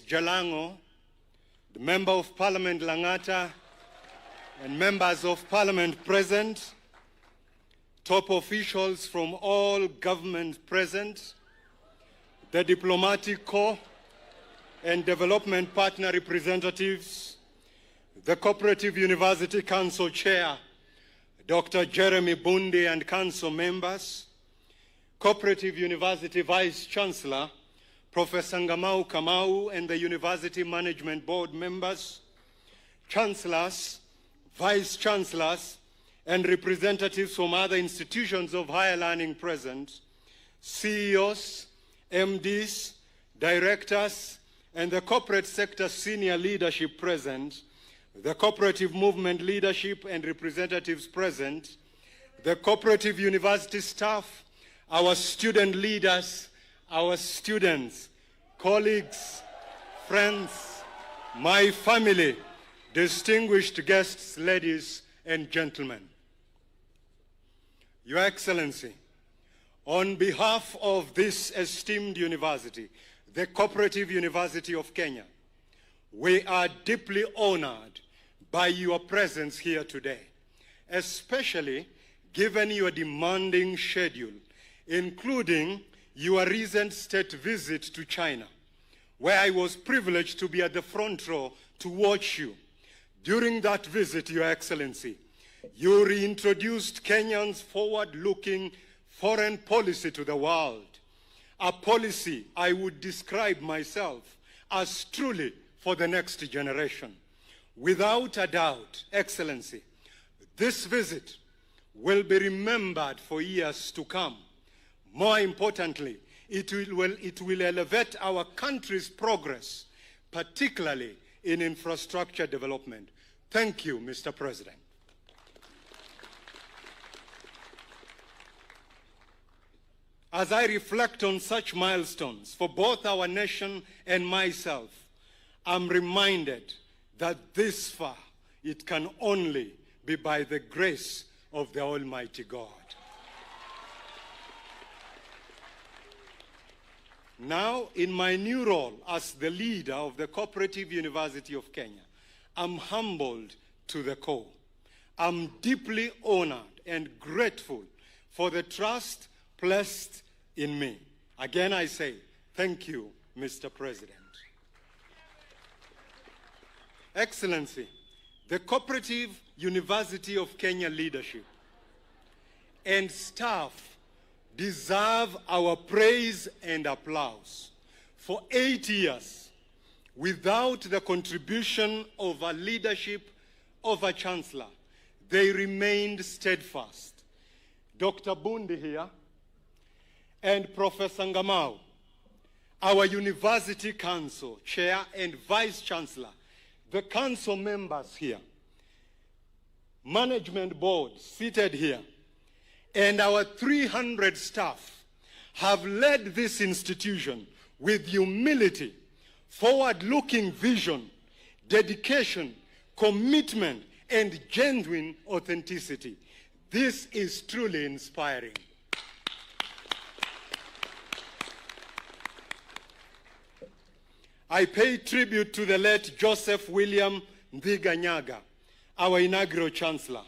Jalango, the Member of Parliament Langata, and members of Parliament present, top officials from all government present, the diplomatic corps and development partner representatives, the Cooperative University Council Chair, Dr. Jeremy Bundi and Council members, Cooperative University Vice Chancellor, Professor Ngamau Kamau and the University Management Board members, Chancellors, Vice Chancellors, and representatives from other institutions of higher learning present, CEOs, MDs, directors, and the corporate sector senior leadership present, the cooperative movement leadership and representatives present, the cooperative university staff, our student leaders, our students, colleagues, friends, my family, distinguished guests, ladies and gentlemen. Your Excellency, on behalf of this esteemed university, the Cooperative University of Kenya, we are deeply honored by your presence here today, especially given your demanding schedule, including your recent state visit to China, where I was privileged to be at the front row to watch you. During that visit, Your Excellency, you reintroduced Kenyans' forward-looking foreign policy to the world, a policy I would describe myself as truly for the next generation. Without a doubt, Excellency, this visit will be remembered for years to come. More importantly, it will elevate our country's progress, particularly in infrastructure development. Thank you, Mr. President. As I reflect on such milestones for both our nation and myself, I'm reminded that this far, it can only be by the grace of the Almighty God. Now, in my new role as the leader of the Cooperative University of Kenya, I'm humbled to the core. I'm deeply honored and grateful for the trust placed in me. Again, I say, thank you, Mr. President. Excellency, the Cooperative University of Kenya leadership and staff deserve our praise and applause. For 8 years, without the contribution of a leadership of a chancellor, they remained steadfast. Dr. Bundi here and Professor Ngamau, our University Council Chair and Vice Chancellor, the council members here, management board seated here, and our 300 staff have led this institution with humility, forward-looking vision, dedication, commitment, and genuine authenticity. This is truly inspiring. I pay tribute to the late Joseph William Ndhiganyaga, our inaugural chancellor.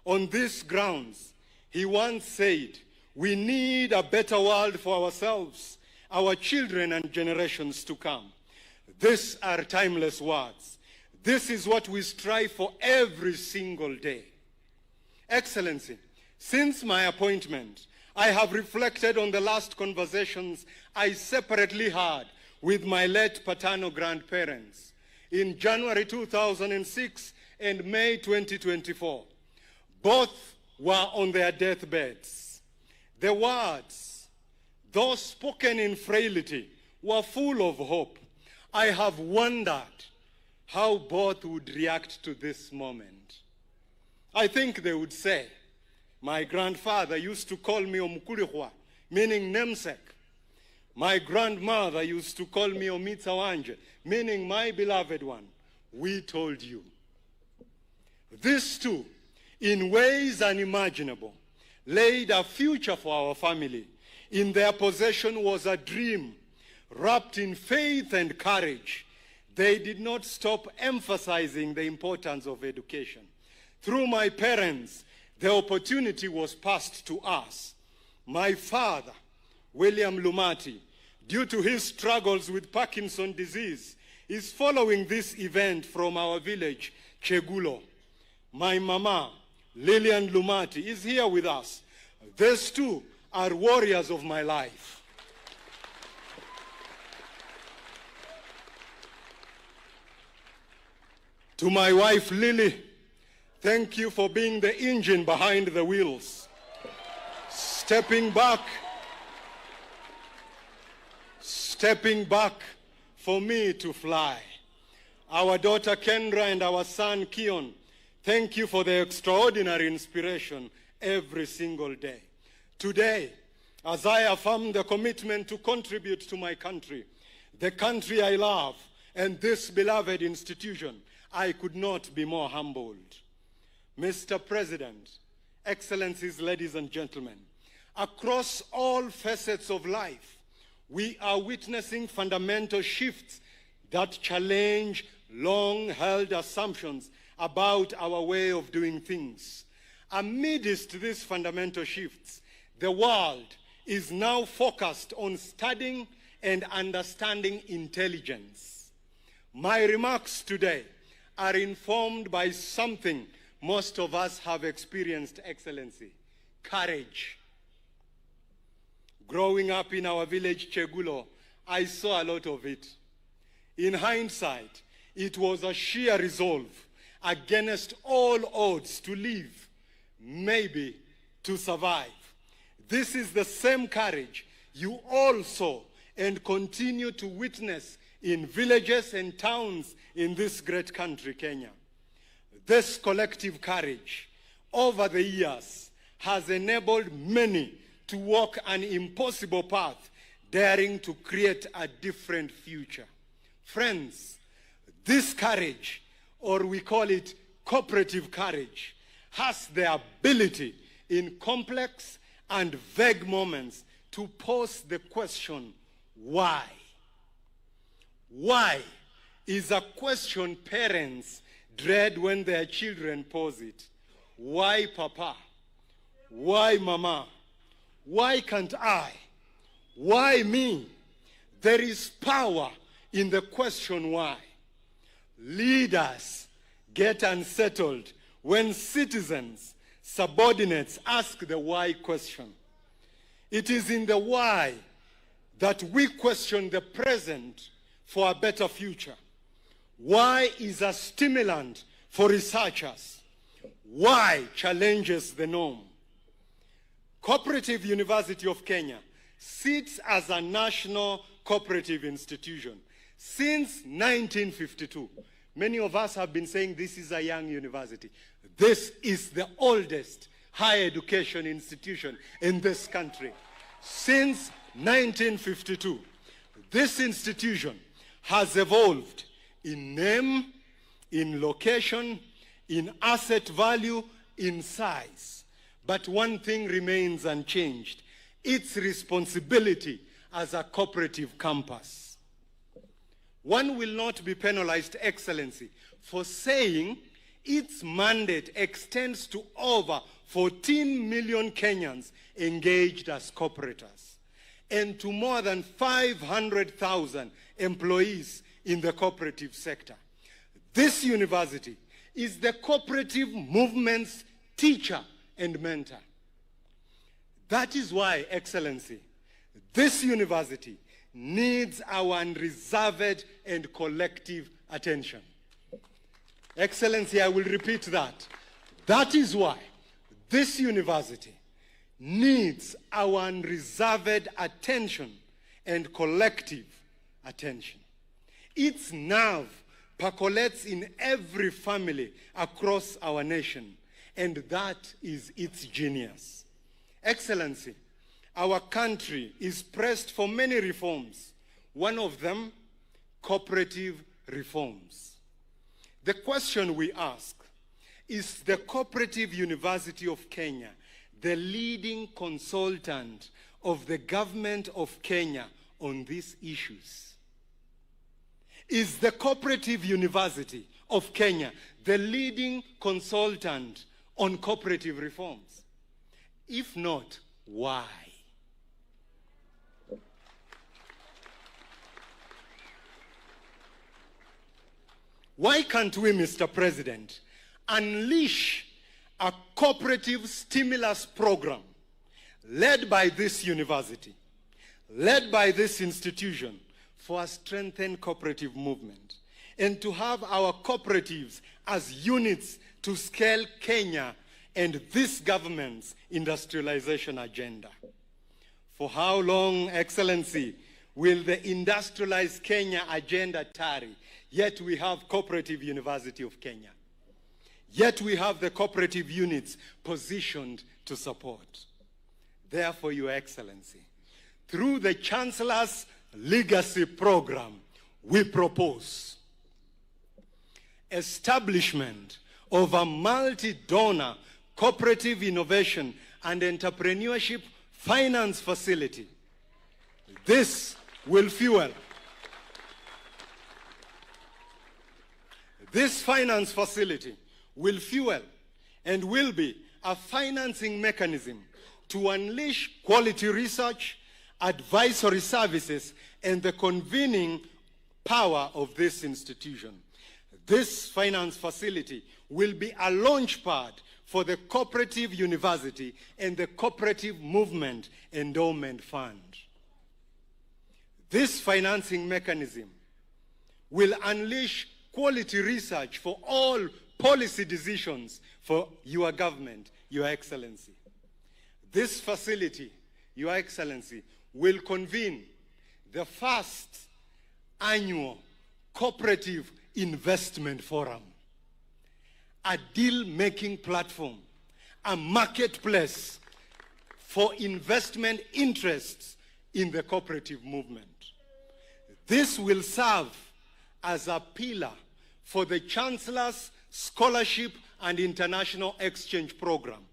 On these grounds, he once said, "We need a better world for ourselves, our children and generations to come." These are timeless words. This is what we strive for every single day. Excellency, since my appointment, I have reflected on the last conversations I separately had with my late paternal grandparents in January 2006 and May 2024. Both were on their deathbeds. The words, though spoken in frailty, were full of hope. I have wondered how both would react to this moment. I think they would say, my grandfather used to call me Omukulihwa, meaning namesake. My grandmother used to call me Omitsawanje, meaning my beloved one. We told you. These two, in ways unimaginable, laid a future for our family. In their possession was a dream, wrapped in faith and courage, they did not stop emphasizing the importance of education. Through my parents, the opportunity was passed to us. My father, William Lumati, due to his struggles with Parkinson's disease, is following this event from our village, Chegulo. My mama, Lillian Lumati, is here with us. These two are warriors of my life. To my wife, Lily, thank you for being the engine behind the wheels. Stepping back for me to fly. Our daughter Kendra and our son Kion, thank you for the extraordinary inspiration every single day. Today, as I affirm the commitment to contribute to my country, the country I love, and this beloved institution, I could not be more humbled. Mr. President, Excellencies, ladies and gentlemen, across all facets of life, we are witnessing fundamental shifts that challenge long-held assumptions about our way of doing things. Amidst these fundamental shifts, the world is now focused on studying and understanding intelligence. My remarks today are informed by something most of us have experienced, Excellency: courage. Growing up in our village, Chegulo, I saw a lot of it. In hindsight, it was a sheer resolve against all odds to live, maybe to survive. This is the same courage you all saw and continue to witness in villages and towns in this great country, Kenya. This collective courage over the years has enabled many to walk an impossible path, daring to create a different future. Friends, this courage, or we call it cooperative courage, has the ability in complex and vague moments to pose the question, why? Why is a question parents dread when their children pose it. Why, Papa? Why, Mama? Why can't I? Why me? There is power in the question why. Leaders get unsettled when citizens, subordinates ask the why question. It is in the why that we question the present for a better future. Why is a stimulant for researchers? Why challenges the norm? Cooperative University of Kenya sits as a national cooperative institution since 1952. Many of us have been saying this is a young university. This is the oldest higher education institution in this country. Since 1952, this institution has evolved in name, in location, in asset value, in size. But one thing remains unchanged: its responsibility as a cooperative campus. One will not be penalized, Excellency, for saying its mandate extends to over 14 million Kenyans engaged as cooperators and to more than 500,000 employees in the cooperative sector. This university is the cooperative movement's teacher and mentor. That is why, Excellency, this university needs our unreserved and collective attention. Excellency, I will repeat that. That is why this university needs our unreserved attention and collective attention. Its nerve percolates in every family across our nation, and that is its genius. Excellency, our country is pressed for many reforms. One of them, cooperative reforms. The question we ask, is the Cooperative University of Kenya the leading consultant of the government of Kenya on these issues? Is the Cooperative University of Kenya the leading consultant on cooperative reforms? If not, why? Why can't we, Mr. President, unleash a cooperative stimulus program led by this university, led by this institution, for a strengthened cooperative movement, and to have our cooperatives as units to scale Kenya and this government's industrialization agenda? For how long, Excellency, will the industrialized Kenya agenda tarry? Yet we have Cooperative University of Kenya. Yet we have the cooperative units positioned to support. Therefore, Your Excellency, through the Chancellor's Legacy Program, we propose establishment of a multi-donor cooperative innovation and entrepreneurship finance facility. This will fuel. This finance facility will fuel and will be a financing mechanism to unleash quality research, advisory services, and the convening power of this institution. This finance facility will be a launchpad for the Cooperative University and the Cooperative Movement Endowment Fund. This financing mechanism will unleash quality research for all policy decisions for your government, Your Excellency. This facility, Your Excellency, will convene the first annual Cooperative Investment Forum, a deal-making platform, a marketplace for investment interests in the cooperative movement. This will serve as a pillar for the Chancellor's Scholarship and International Exchange Program.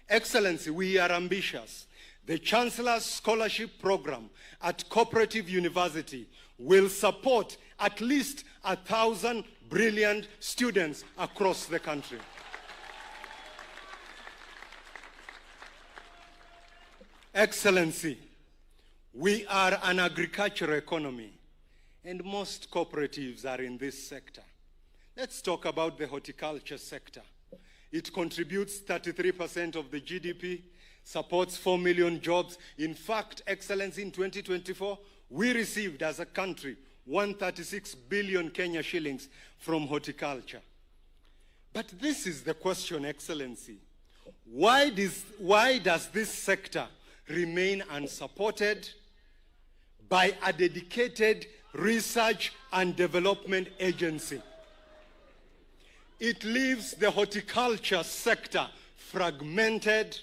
Excellency, we are ambitious. The Chancellor's Scholarship Program at Cooperative University will support at least 1,000 brilliant students across the country. Excellency, we are an agricultural economy, and most cooperatives are in this sector. Let's talk about the horticulture sector. It contributes 33% of the GDP, supports 4 million jobs. In fact, Excellency, in 2024, we received as a country 136 billion Kenya shillings from horticulture. But this is the question, Excellency. Why does this sector remain unsupported by a dedicated research and development agency? It leaves the horticulture sector fragmented,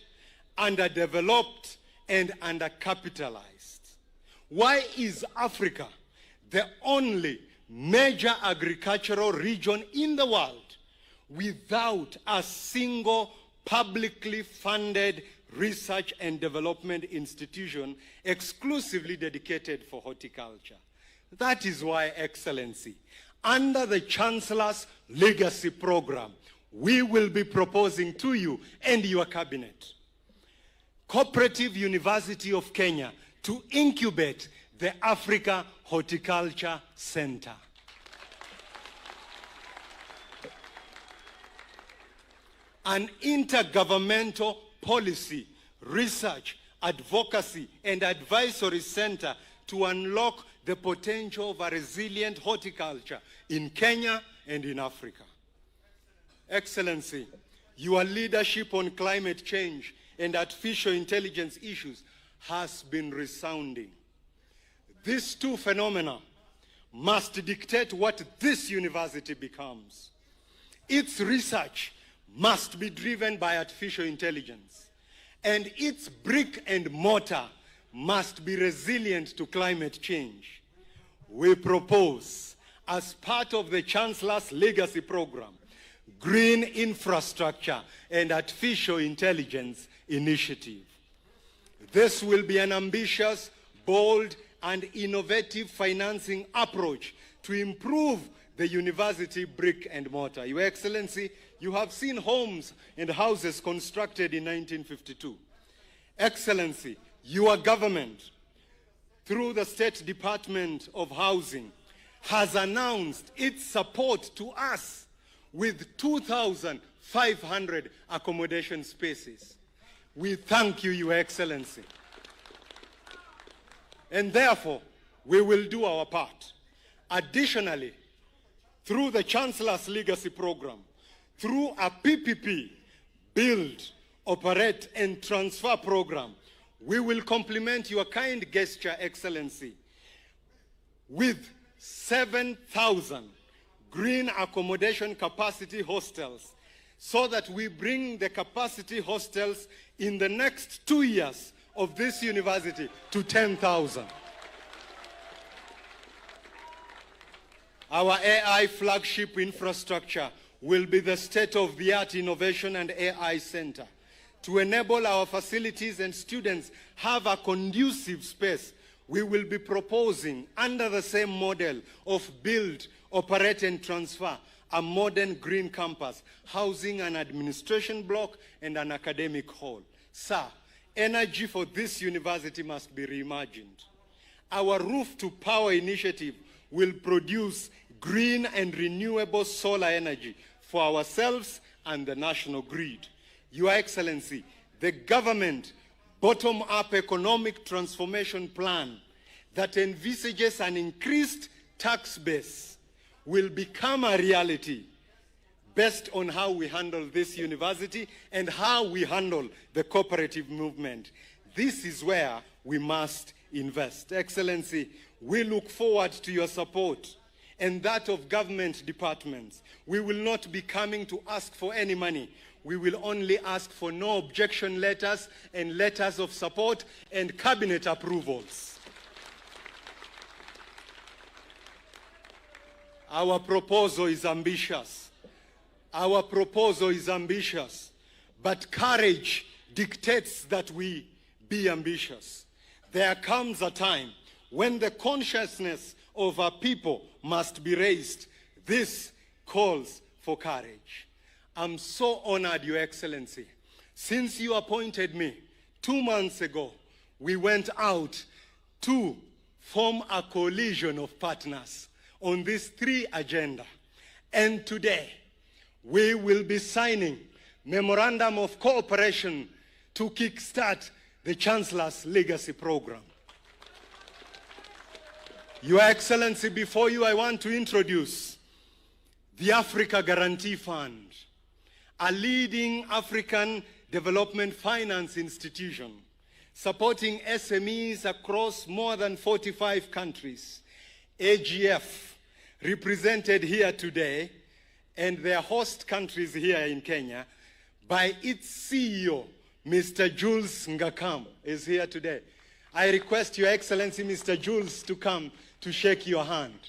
underdeveloped, and undercapitalized. Why is Africa the only major agricultural region in the world without a single publicly funded research and development institution exclusively dedicated for horticulture? That is why, Excellency, under the Chancellor's Legacy Program, we will be proposing to you and your cabinet Cooperative University of Kenya to incubate the Africa Horticulture Center. An intergovernmental policy, research, advocacy, and advisory center to unlock the potential of a resilient horticulture in Kenya and in Africa. Excellency, your leadership on climate change and artificial intelligence issues has been resounding. These two phenomena must dictate what this university becomes. Its research must be driven by artificial intelligence, and its brick and mortar must be resilient to climate change. We propose, as part of the Chancellor's Legacy Program, Green Infrastructure and Artificial Intelligence Initiative. This will be an ambitious, bold, and innovative financing approach to improve the university brick and mortar. Your Excellency, you have seen homes and houses constructed in 1952. Excellency, your government, through the State Department of Housing, has announced its support to us with 2,500 accommodation spaces. We thank you, Your Excellency. And therefore, we will do our part. Additionally, through the Chancellor's Legacy Program, through a PPP, Build, Operate and Transfer Program, we will complement your kind gesture, Excellency, with 7,000 green accommodation capacity hostels, so that we bring the capacity hostels in the next 2 years of this university to 10,000. Our AI flagship infrastructure will be the state-of-the-art Innovation and AI Center to enable our facilities and students have a conducive space. We will be proposing, under the same model of Build, Operate and Transfer, a modern green campus, housing an administration block and an academic hall. Sir, energy for this university must be reimagined. Our roof-to-power initiative will produce green and renewable solar energy for ourselves and the national grid. Your Excellency, the government bottom-up economic transformation plan that envisages an increased tax base will become a reality based on how we handle this university and how we handle the cooperative movement. This is where we must invest. Excellency, we look forward to your support and that of government departments. We will not be coming to ask for any money. We will only ask for no objection letters and letters of support and cabinet approvals. Our proposal is ambitious. Our proposal is ambitious, but courage dictates that we be ambitious. There comes a time when the consciousness of our people must be raised. This calls for courage. I'm so honored, Your Excellency. Since you appointed me 2 months ago, we went out to form a coalition of partners on this 3 agenda. And today, we will be signing memorandum of cooperation to kickstart the Chancellor's Legacy Program. Your Excellency, before you, I want to introduce the Africa Guarantee Fund, a leading African development finance institution supporting SMEs across more than 45 countries. AGF, represented here today, and their host countries here in Kenya, by its CEO, Mr. Jules Ngakam, is here today. I request Your Excellency, Mr. Jules, to come to shake your hand,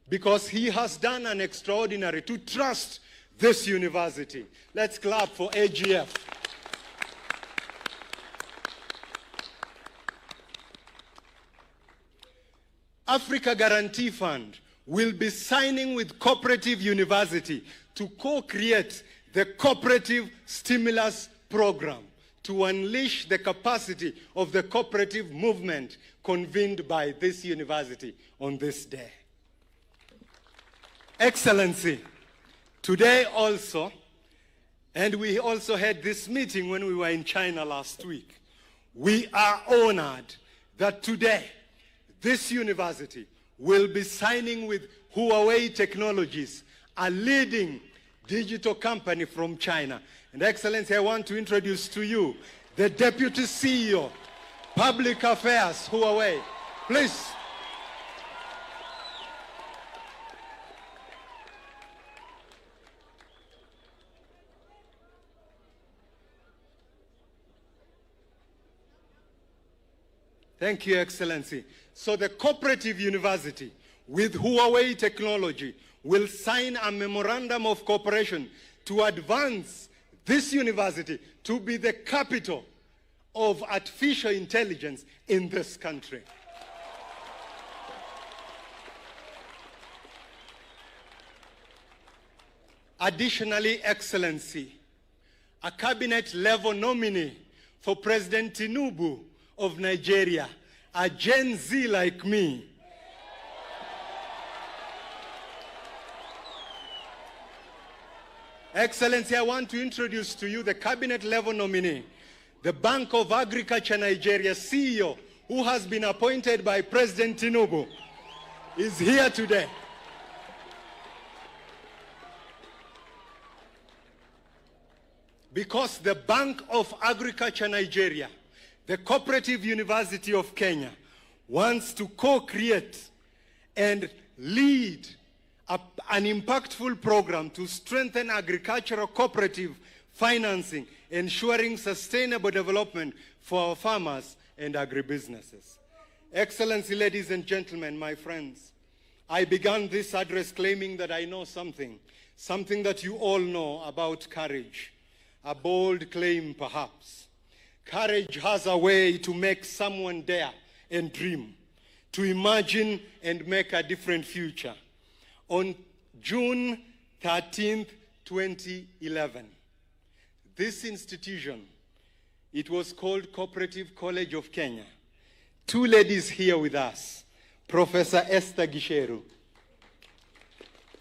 because he has done an extraordinary to trust this university. Let's clap for AGF. Africa Guarantee Fund will be signing with Cooperative University to co-create the Cooperative Stimulus Program to unleash the capacity of the cooperative movement convened by this university on this day. Excellency, today also, and we also had this meeting when we were in China last week, we are honored that today this university will be signing with Huawei Technologies, a leading digital company from China. And Excellency, I want to introduce to you the Deputy CEO, Public Affairs, Huawei. Please. Thank you, Excellency. So the Cooperative University with Huawei Technology will sign a memorandum of cooperation to advance this university to be the capital of artificial intelligence in this country. Additionally, Excellency, a cabinet-level nominee for President Tinubu of Nigeria, a Gen Z like me. Excellency, I want to introduce to you the cabinet-level nominee, the Bank of Agriculture Nigeria CEO, who has been appointed by President Tinubu, is here today. Because the Bank of Agriculture Nigeria, the Cooperative University of Kenya, wants to co-create and lead an impactful program to strengthen agricultural cooperative financing, ensuring sustainable development for our farmers and agribusinesses. Excellency, ladies and gentlemen, my friends, I began this address claiming that I know something that you all know about courage. A bold claim, perhaps. Courage has a way to make someone dare and dream, to imagine and make a different future. On June 13th, 2011, this institution, it was called Cooperative College of Kenya. Two ladies here with us, Professor Esther Gisheru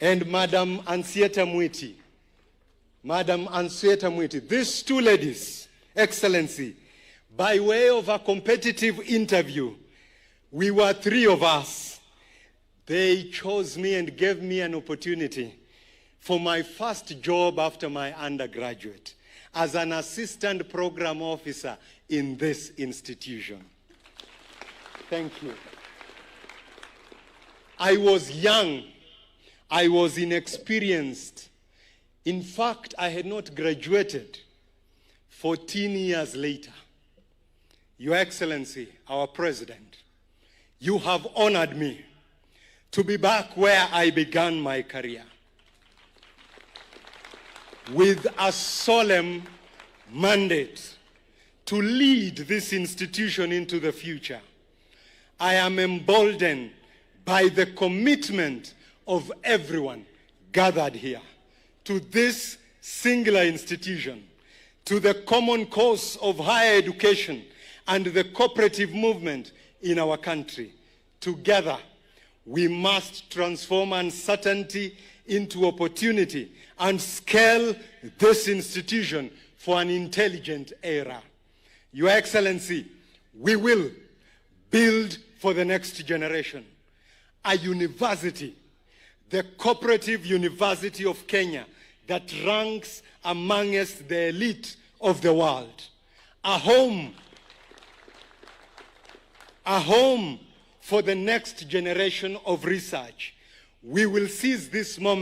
and Madam Ansieta Mwiti. Madam Ansieta Mwiti, these two ladies, Excellency, by way of a competitive interview, we were three of us. They chose me and gave me an opportunity for my first job after my undergraduate as an assistant program officer in this institution. Thank you. I was young. I was inexperienced. In fact, I had not graduated 14 years later. Your Excellency, our President, you have honored me to be back where I began my career with a solemn mandate to lead this institution into the future. I am emboldened by the commitment of everyone gathered here to this singular institution, to the common cause of higher education and the cooperative movement in our country. Together, we must transform uncertainty into opportunity and scale this institution for an intelligent era. Your Excellency, we will build for the next generation a university, the Cooperative University of Kenya, that ranks amongst the elite of the world. A home for the next generation of research. We will seize this moment